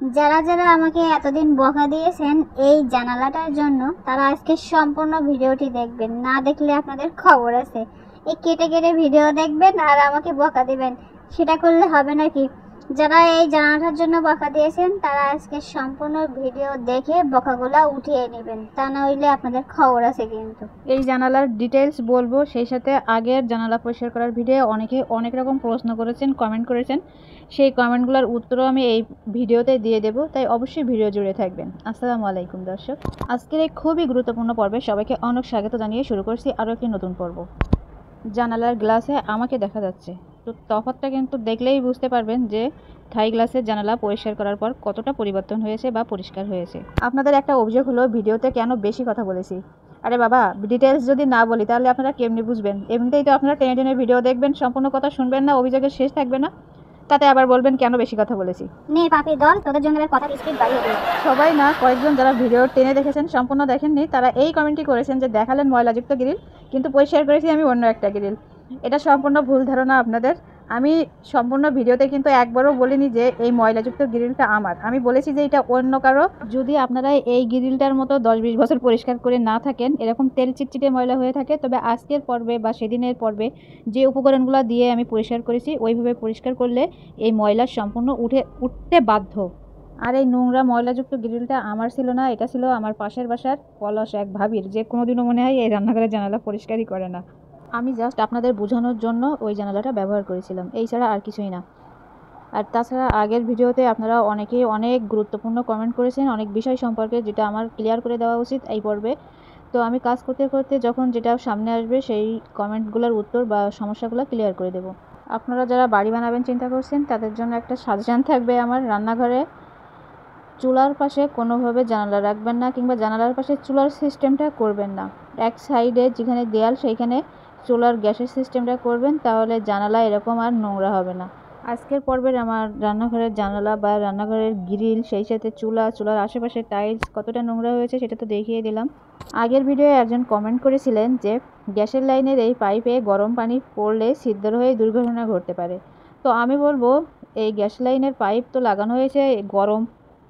যারা যারা আমাকে এতদিন বকা দিয়েছেন এই জানালাটার জন্য, তারা আজকে সম্পূর্ণ ভিডিওটি দেখবেন। না দেখলে আপনাদের খবর আছে। এই কেটে কেটে ভিডিও দেখবেন আর আমাকে বকা দিবেন, সেটা করলে হবে নাকি? যারা এই জানালাটার জন্য বকা দিয়েছেন তারা আজকে সম্পূর্ণ ভিডিও দেখে বকাগুলা উঠিয়ে নেবেন, তা না হইলে আপনাদের খবর আছে কিন্তু। এই জানালার ডিটেলস বলবো, সেই সাথে আগের জানালা পরিষ্কার করার ভিডিও অনেকে অনেক রকম প্রশ্ন করেছেন, কমেন্ট করেছেন। সেই কমেন্টগুলোর উত্তরও আমি এই ভিডিওতে দিয়ে দেব, তাই অবশ্যই ভিডিও জুড়ে থাকবেন। আসসালামু আলাইকুম দর্শক, আজকের এই খুবই গুরুত্বপূর্ণ পর্বে সবাইকে অনেক স্বাগত জানিয়ে শুরু করছি আরও একটি নতুন পর্ব। জানালার গ্লাসে আমাকে দেখা যাচ্ছে, তো তফাৎটা কিন্তু দেখলেই বুঝতে পারবেন যে থাই গ্লাসের জানালা পরিষ্কার করার পর কতটা পরিবর্তন হয়েছে বা পরিষ্কার হয়েছে। আপনাদের একটা অভিযোগ হলো ভিডিওতে কেন বেশি কথা বলেছি। আরে বাবা, ডিটেলস যদি না বলি তাহলে আপনারা কেমনি বুঝবেন? এমনিতেই তো আপনারা টেনে টেনে ভিডিও দেখবেন, সম্পূর্ণ কথা শুনবেন না, অভিযোগের শেষ থাকবে না, তাতে আবার বলবেন কেন বেশি কথা বলেছি। নে পাপি দল, তোদের জন্য কথা স্পিড বাড়িয়ে দিল। সবাই না, কয়েকজন যারা ভিডিও টেনে দেখেছেন সম্পূর্ণ দেখেননি, তারা এই কমেন্টই করেছেন যে দেখালেন ময়লাযুক্ত গ্রিল, কিন্তু পরিষ্কার করেছি আমি অন্য একটা গ্রিল। এটা সম্পূর্ণ ভুল ধারণা আপনাদের। আমি সম্পূর্ণ ভিডিওতে কিন্তু একবারও বলিনি যে এই ময়লাযুক্ত গ্রিলটা আমার, আমি বলেছি যে এটা অন্য কারো। যদি আপনারা এই গ্রিলটার মতো 10-20 বছর পরিষ্কার করে না থাকেন, এরকম তেল চিটচিটে ময়লা হয়ে থাকে, তবে আজকের পর্বে বা সেদিনের পর্বে যে উপকরণগুলো দিয়ে আমি পরিষ্কার করেছি ওইভাবে পরিষ্কার করলে এই ময়লা সম্পূর্ণ উঠতে বাধ্য। আর এই নোংরা ময়লাযুক্ত গ্রিলটা আমার ছিল না, এটা ছিল আমার পাশের বাসার পলাশ এক ভাবির, যে কোনোদিনও মনে হয় এই রান্নাঘরের জানালা পরিষ্কারই করে না। আমি জাস্ট আপনাদের বোঝানোর জন্য ওই জানালাটা ব্যবহার করেছিলাম, এই ছাড়া আর কিছুই না। আর তাছাড়া আগের ভিডিওতে আপনারা অনেকেই অনেক গুরুত্বপূর্ণ কমেন্ট করেছেন অনেক বিষয় সম্পর্কে, যেটা আমার ক্লিয়ার করে দেওয়া উচিত এই পর্বে। তো আমি কাজ করতে করতে যখন যেটা সামনে আসবে সেই কমেন্টগুলোর উত্তর বা সমস্যাগুলো ক্লিয়ার করে দেব। আপনারা যারা বাড়ি বানাবেন চিন্তা করছেন, তাদের জন্য একটা সাজেশন থাকবে আমার। রান্নাঘরে চুলার পাশে কোনোভাবে জানালা রাখবেন না, কিংবা জানালার পাশে চুলার সিস্টেমটা করবেন না। এক সাইডে যেখানে দেয়াল সেইখানে চুলার গ্যাসের সিস্টেমটা করবেন, তাহলে জানালা এরকম আর নোংরা হবে না। আজকের পর্বের আমার রান্নাঘরের জানালা বা রান্নাঘরের গ্রিল, সেই সাথে চুলার আশেপাশে টাইলস কতটা নোংরা হয়েছে সেটা তো দেখিয়ে দিলাম। আগের ভিডিওয়ে একজন কমেন্ট করেছিলেন যে গ্যাসের লাইনের এই পাইপে গরম পানি পড়লে ছিদ্র হয়ে দুর্ঘটনা ঘটতে পারে। তো আমি বলবো, এই গ্যাস লাইনের পাইপ তো লাগানো হয়েছে গরম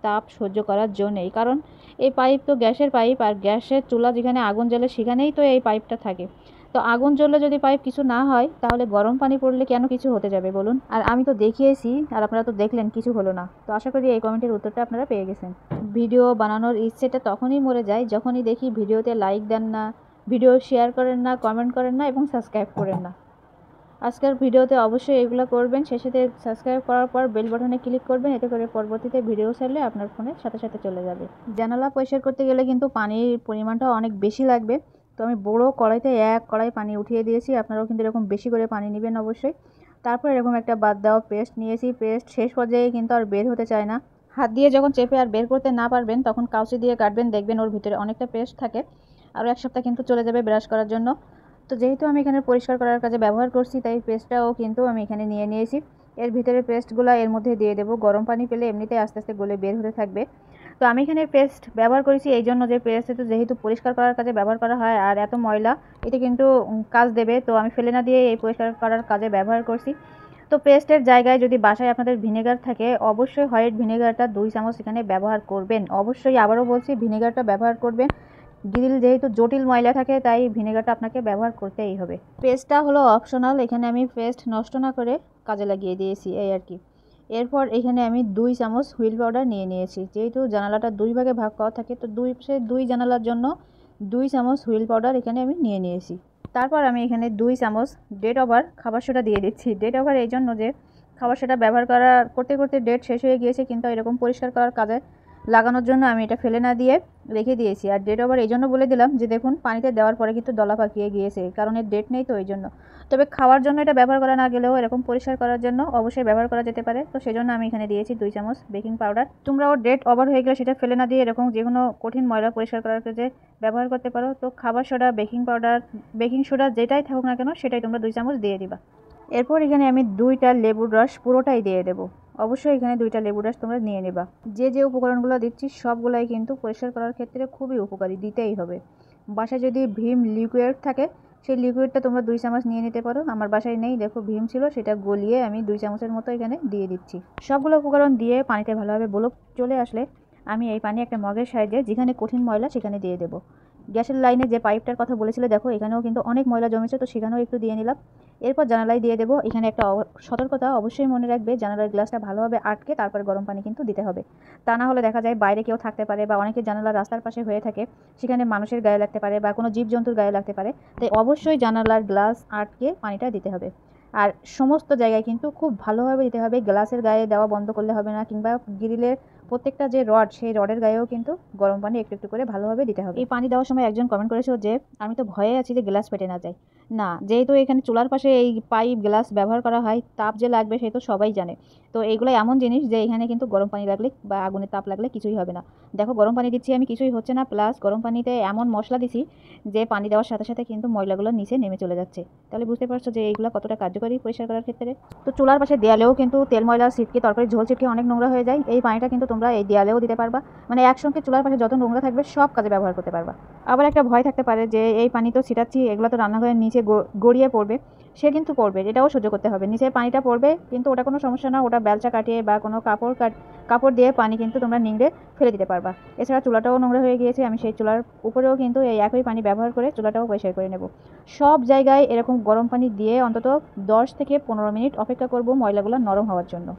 তাপ সহ্য করার জন্যেই, কারণ এই পাইপ তো গ্যাসের পাইপ, আর গ্যাসের চুলা যেখানে আগুন জ্বলে সেখানেই তো এই পাইপটা থাকে। তো আগুন জ্বললে যদি পাইপ কিছু না হয়, তাহলে গরম পানি পড়লে কেন কিছু হতে যাবে বলুন? আর আমি তো দেখিয়েছি আর আপনারা তো দেখলেন কিছু হলো না। তো আশা করি এই কমেন্টের উত্তরটা আপনারা পেয়ে গেছেন। ভিডিও বানানোর ইচ্ছেটা তখনই মরে যায় যখনই দেখি ভিডিওতে লাইক দেন না, ভিডিও শেয়ার করেন না, কমেন্ট করেন না এবং সাবস্ক্রাইব করেন না। আজকের ভিডিওতে অবশ্যই এগুলো করবেন, সেই সাথে সাবস্ক্রাইব করার পর বেল বাটনে ক্লিক করবেন, এতে করে পরবর্তীতে ভিডিও ছাড়লে আপনার ফোনের সাথে সাথে চলে যাবে। জানালা পরিষ্কার করতে গেলে কিন্তু পানির পরিমাণটা অনেক বেশি লাগবে। তো আমি বড় কড়াইতে 1 কড়াই পানি উঠিয়ে দিয়েছি, আপনারাও কিন্তু এরকম বেশি করে পানি নেবেন অবশ্যই। তারপর এরকম একটা বাদ দেওয়া পেস্ট নিয়েছি, পেস্ট শেষ পর্যায়ে কিন্তু আর বের হতে চায় না। হাত দিয়ে যখন চেপে আর বের করতে না পারবেন তখন কাউচি দিয়ে কাটবেন, দেখবেন ওর ভিতরে অনেকটা পেস্ট থাকে। আরও 1 সপ্তাহ কিন্তু চলে যাবে ব্রাশ করার জন্য। তো যেহেতু আমি এখানে পরিষ্কার করার কাজে ব্যবহার করছি, তাই পেস্টটাও কিন্তু আমি এখানে নিয়ে নিয়েছি। এর ভিতরে পেস্টগুলো এর মধ্যে দিয়ে দেবো, গরম পানি পেলে এমনিতেই আস্তে আস্তে গলে বের হতে থাকবে। তো আমি এখানে পেস্ট ব্যবহার করেছি এই জন্য যে পেস্ট তো যেহেতু পরিষ্কার করার কাজে ব্যবহার করা হয়, আর এত ময়লা এতে কিন্তু কাজ দেবে, তো আমি ফেলে না দিয়ে এই পরিষ্কার করার কাজে ব্যবহার করছি। তো পেস্টের জায়গায় যদি বাসায় আপনাদের ভিনেগার থাকে, অবশ্যই হোয়াইট ভিনেগারটা 2 চামচ এখানে ব্যবহার করবেন। অবশ্যই আবারও বলছি, ভিনেগারটা ব্যবহার করবেন। গ্রিল যেহেতু জটিল ময়লা থাকে, তাই ভিনেগারটা আপনাকে ব্যবহার করতেই হবে। পেস্টটা হলো অপশনাল, এখানে আমি পেস্ট নষ্ট না করে কাজে লাগিয়ে দিয়েছি এই আর কি। এরপর এখানে আমি 2 চামচ হুইল পাউডার নিয়ে নিয়েছি, যেহেতু জানালাটা 2 ভাগে ভাগ করা থাকে, তো 2 জানালার জন্য 2 চামচ হুইল পাউডার এখানে আমি নিয়ে নিয়েছি। তারপর আমি এখানে 2 চামচ ডেট ওভার খাবার সোডা দিয়ে দিচ্ছি। ডেট ওভার এই জন্য যে খাবার সোডা ব্যবহার করতে করতে ডেট শেষ হয়ে গিয়েছে, কিন্তু এরকম পরিষ্কার করার কাজে লাগানোর জন্য আমি এটা ফেলে না দিয়ে রেখে দিয়েছি। আর ডেট ওভার এই জন্য বলে দিলাম যে দেখুন পানিতে দেওয়ার পরে কিন্তু দলা পাকিয়ে গিয়েছে, কারণ এর ডেট নেই, তো ওই জন্য। তবে খাওয়ার জন্য এটা ব্যবহার করা না গেলেও এরকম পরিষ্কার করার জন্য অবশ্যই ব্যবহার করা যেতে পারে। তো সেজন্য আমি এখানে দিয়েছি 2 চামচ বেকিং পাউডার। তোমরাও ডেট ওভার হয়ে গেলে সেটা ফেলে না দিয়ে এরকম যে কোনো কঠিন ময়লা পরিষ্কার করার কাজে ব্যবহার করতে পারো। তো খাবার soda, baking powder, baking soda যেটাই থাকুক না কেন সেটাই তোমরা 2 চামচ দিয়ে দিবা। এরপর এখানে আমি 2টা লেবুর রস পুরোটাই দিয়ে দেবো। অবশ্যই এখানে 2টা লেবুর রস তোমরা নিয়ে নেবা। যে উপকরণগুলো দিচ্ছি সবগুলাই কিন্তু পরিষ্কার করার ক্ষেত্রে খুবই উপকারী, দিতেই হবে। বাসায় যদি ভিম লিকুইড থাকে সেই লিকুইডটা তোমরা 2 চামচ নিয়ে নিতে পারো। আমার বাসায় নেই, দেখো ভীম ছিল, সেটা গলিয়ে আমি 2 চামচের মতো এখানে দিয়ে দিচ্ছি। সবগুলো উপকরণ দিয়ে পানিতে ভালোভাবে বলক চলে আসলে আমি এই পানি একটা মগের সাহায্যে যেখানে কঠিন ময়লা সেখানে দিয়ে দেবো। গ্যাসের লাইনে যে পাইপটার কথা বলেছিলে দেখো এখানেও কিন্তু অনেক ময়লা জমেছে, তো সেখানেও একটু দিয়ে নিলাম। এরপর জানালায় দিয়ে দেবো। এখানে একটা সতর্কতা অবশ্যই মনে রাখবে, জানালার গ্লাসটা ভালোভাবে আটকে তারপর গরম পানি কিন্তু দিতে হবে। তা না হলে দেখা যায় বাইরে কেউ থাকতে পারে বা অনেকে জানালা রাস্তার পাশে হয়ে থাকে, সেখানে মানুষের গায়ে লাগতে পারে বা কোনো জীবজন্তুর গায়ে লাগতে পারে। তাই অবশ্যই জানালার গ্লাস আটকে পানিটা দিতে হবে। আর সমস্ত জায়গায় কিন্তু খুব ভালোভাবে দিতে হবে, গ্লাসের গায়ে দেওয়া বন্ধ করলে হবে না, কিংবা গ্রিলের প্রত্যেকটা যে রড সেই রডের গায়েও কিন্তু গরম পানি একটু একটু করে ভালোভাবে দিতে হবে। এই পানি দেওয়ার সময় একজন কমেন্ট করেছো যে আমি তো ভয়ে আছি যে গ্লাস ফেটে না যায়। না, যেহেতু এখানে চুলার পাশে এই পাইপ গ্লাস ব্যবহার করা হয়, তাপ যে লাগবে সে তো সবাই জানে। তো এইগুলো এমন জিনিস যে এখানে কিন্তু গরম পানি লাগলে বা আগুনের তাপ লাগলে কিছুই হবে না। দেখো গরম পানি দিচ্ছি আমি, কিছুই হচ্ছে না, প্লাস গরম পানিতে এমন মশলা দিছি যে পানি দেওয়ার সাথে সাথে কিন্তু ময়লাগুলো নিচে নেমে চলে যাচ্ছে। তাহলে বুঝতে পারছো যে এইগুলো কতটা কার্যকরী পরিষ্কার করার ক্ষেত্রে। তো চুলার পাশে দেয়ালেও কিন্তু তেল ময়লা ছিটকে তরকারি ঝোল ছিটকে অনেক নোংরা হয়ে যায়। এই পানিটা কিন্তু তোমরা এই দেয়ালেও দিতে পারবা, মানে একসঙ্গে চুলার পাশে যত নোংরা থাকবে সব কাজে ব্যবহার করতে পারবা। আবার একটা ভয় থাকতে পারে যে এই পানি তো ছিটাচ্ছি, এগুলো তো রান্নাঘরের নিচে গড়িয়ে পড়বে। সে কিন্তু পড়বে, এটাও সহ্য করতে হবে, নিচে পানিটা পড়বে, কিন্তু ওটা কোনো সমস্যা না। ওটা বেলচা কাটিয়ে বা কোনো কাপড় দিয়ে পানি কিন্তু তোমরা নিংড়ে ফেলে দিতে পারবা। এছাড়া চুলাটাও নোংরা হয়ে গিয়েছে, আমি সেই চুলার উপরেও কিন্তু এই একই পানি ব্যবহার করে চুলাটাও পরিষ্কার করে নেব। সব জায়গায় এরকম গরম পানি দিয়ে অন্তত 10 থেকে 15 মিনিট অপেক্ষা করব ময়লাগুলো নরম হওয়ার জন্য।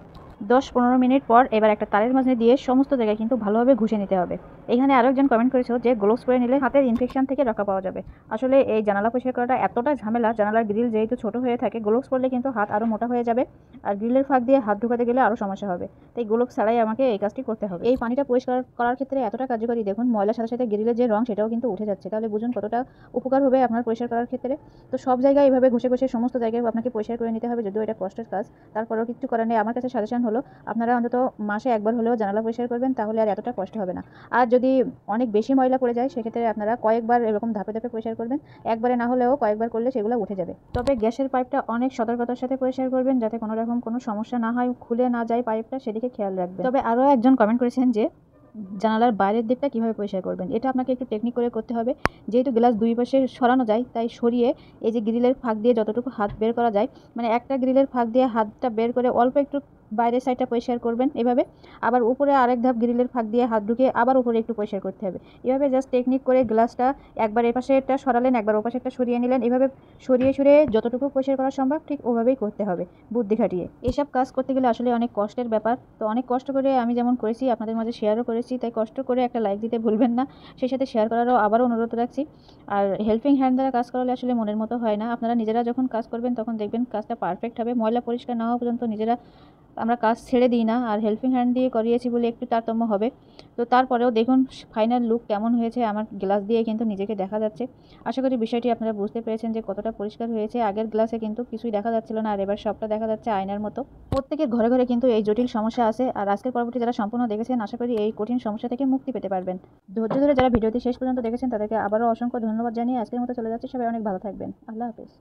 10-15 মিনিট পর এবার একটা তারের মাঝে দিয়ে সমস্ত জায়গায় কিন্তু ভালোভাবে ঘষে নিতে হবে। এখানে আরও একজন কমেন্ট করেছো যে গ্লোভস পরে নিলে হাতের ইনফেকশন থেকে রক্ষা পাওয়া যাবে। আসলে এই জানালা পরিষ্কার করাটা এতটা ঝামেলা, জানালার গ্রিল যেহেতু ছোট হয়ে থাকে, গ্লোভস পরলে কিন্তু হাত আরও মোটা হয়ে যাবে, আর গ্রিলের ফাঁক দিয়ে হাত ঢুকাতে গেলে আরও সমস্যা হবে। তাই গ্লোভস ছাড়াই আমাকে এই কাজটি করতে হবে। এই পানিটা পরিষ্কার করার ক্ষেত্রে এতটা কার্যকরী, দেখুন ময়লার সাথে সাথে গ্রিলের যে রং সেটাও কিন্তু উঠে যাচ্ছে। তাহলে বুঝুন কতটা উপকার হবে আপনার পরিষ্কার করার ক্ষেত্রে। তো সব জায়গায় এইভাবে ঘষে ঘষে সমস্ত জায়গায় আপনাকে পরিষ্কার করে নিতে হবে, যদিও এটা কষ্টের কাজ, তারপরেও কিছু করার নেই। আমার কাছে সাজেশন হলো আপনারা অন্তত মাসে একবার হলেও জানালা পরিষ্কার করবেন, তাহলে আর এতটা কষ্ট হবে না। আর যদি অনেক বেশি ময়লা পড়ে যায় সেক্ষেত্রে আপনারা কয়েকবার এরকম ধাপে ধাপে পরিষ্কার করবেন, একবারে না হলেও কয়েকবার করলে সেগুলো উঠে যাবে। তবে গ্যাসের পাইপটা অনেক সতর্কতার সাথে পরিষ্কার করবেন, যাতে কোনো রকম কোনো সমস্যা না হয়, খুলে না যায় পাইপটা, সেদিকে খেয়াল রাখবেন। তবে আরও একজন কমেন্ট করেছেন যে জানালার বাইরের দিকটা কীভাবে পরিষ্কার করবেন। এটা আপনাকে একটু টেকনিক করে করতে হবে। যেহেতু গ্লাস দুই পাশে সরানো যায়, তাই সরিয়ে এই যে গ্রিলের ফাঁক দিয়ে যতটুকু হাত বের করা যায়, মানে একটা গ্রিলের ফাঁক দিয়ে হাতটা বের করে অল্প একটু বাইরের সাইডটা পরিষ্কার করবেন এভাবে, আবার উপরে আরেক ধাপ গ্রিলের ফাঁক দিয়ে হাত ঢুকিয়ে আবার উপরে একটু পরিষ্কার করতে হবে। এভাবে জাস্ট টেকনিক করে গ্লাসটা একবার এপাশেরটা সরালেন, একবার ওপাশেরটা সরিয়ে নিলেন, এভাবে সরিয়ে সরিয়ে যতটুকু পরিষ্কার করা সম্ভব ঠিক ওভাবেই করতে হবে বুদ্ধি খাটিয়ে। এসব কাজ করতে গেলে আসলে অনেক কষ্টের ব্যাপার। তো অনেক কষ্ট করে আমি যেমন করেছি আপনাদের মাঝে শেয়ারও করেছি, তাই কষ্ট করে একটা লাইক দিতে ভুলবেন না, সেই সাথে শেয়ার করারও আবারও অনুরোধ রাখছি। আর হেল্পিং হ্যান্ড দ্বারা কাজ করালে আসলে মনের মতো হয় না। আপনারা নিজেরা যখন কাজ করবেন তখন দেখবেন কাজটা পারফেক্ট হবে। ময়লা পরিষ্কার না হওয়া পর্যন্ত নিজেরা আমরা কাজ ছেড়ে দিই না, আর হেল্পিং হ্যান্ড দিয়ে করিয়েছি বলে একটু তারতম্য হবে। তো তারপরেও দেখুন ফাইনাল লুক কেমন হয়েছে, আমার গ্লাস দিয়ে কিন্তু নিজেকে দেখা যাচ্ছে। আশা করি বিষয়টি আপনারা বুঝতে পেরেছেন যে কতটা পরিষ্কার হয়েছে। আগের গ্লাসে কিন্তু কিছুই দেখা যাচ্ছিল না, আর এবার সবটা দেখা যাচ্ছে আয়নার মতো। প্রত্যেকের ঘরে ঘরে কিন্তু এই জটিল সমস্যা আছে, আর আজকের পর্বটি যারা সম্পূর্ণ দেখেছেন আশা করি এই কঠিন সমস্যা থেকে মুক্তি পেতে পারবেন। ধৈর্য ধরে যারা ভিডিওটি শেষ পর্যন্ত দেখেছেন তাদেরকে আবারও অসংখ্য ধন্যবাদ জানিয়ে আজকের মতো চলে যাচ্ছে। সবাই অনেক ভালো থাকবেন। আল্লাহ হাফেজ।